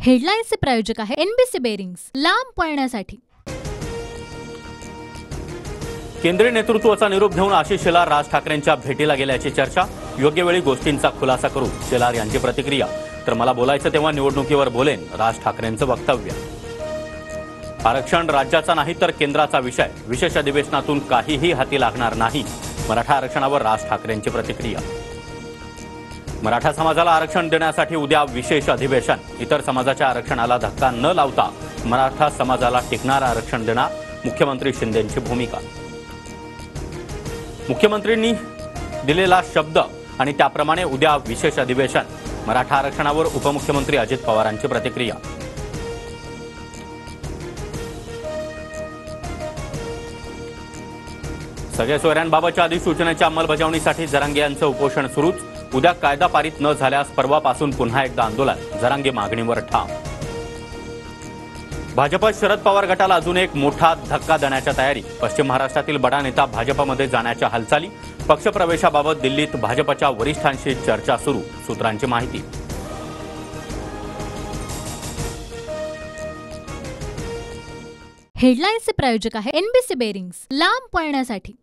हेडलाईन्सचे प्रायोजक आहे NBC bearings, लांब पळण्यासाठी। केंद्रीय नेतृत्वाचा निरोप घेऊन आशिष शेलार राज ठाकरेंच्या भेटीला गेल्याची चर्चा। योग्य वेळी गोष्टींचा खुलासा करू, शेलार यांची प्रतिक्रिया। तर मला बोलायचं तेव्हा निवडणुकीवर बोलेन, राज ठाकरेंचं वक्तव्य। आरक्षण राज्याचा नाही तर केंद्राचा विषय, विशेष अधिवेशनातून काहीही हाती लागणार नाही, मराठा आरक्षणावर राज ठाकरेंची प्रतिक्रिया। मराठा समाजाला आरक्षण देण्यासाठी उद्या विशेष अधिवेशन, इतर समाजाच्या आरक्षणाला धक्का न लावता मराठा समाजाला टिकणारं आरक्षण देणार, मुख्यमंत्री शिंदेंची भूमिका। मुख्यमंत्र्यांनी दिलेला शब्द आणि त्याप्रमाणे उद्या विशेष अधिवेशन, मराठा आरक्षणावर उपमुख्यमंत्री अजित पवारांची प्रतिक्रिया। सगळ्या सोयऱ्यांबाबतच्या अधिसूचनेच्या अंमलबजावणीसाठी जरांगे यांचं उपोषण सुरूच। उद्या कायदा पारित न झाल्यास परवापासून पुन्हा एकदा आंदोलन, जरांगे मागणीवर ठाम। भाजप शरद पवार गटाला अजून एक मोठा धक्का देण्याच्या तयारी, पश्चिम महाराष्ट्रातील बडा नेता भाजपमध्ये जाण्याच्या हालचाली, पक्षप्रवेशाबाबत दिल्लीत भाजपच्या वरिष्ठांशी चर्चा सुरू, सूत्रांची माहिती। हेडलाईन्सचे प्रायोजक आहे एनबीसी बेरिंग्स, लांब पळण्यासाठी।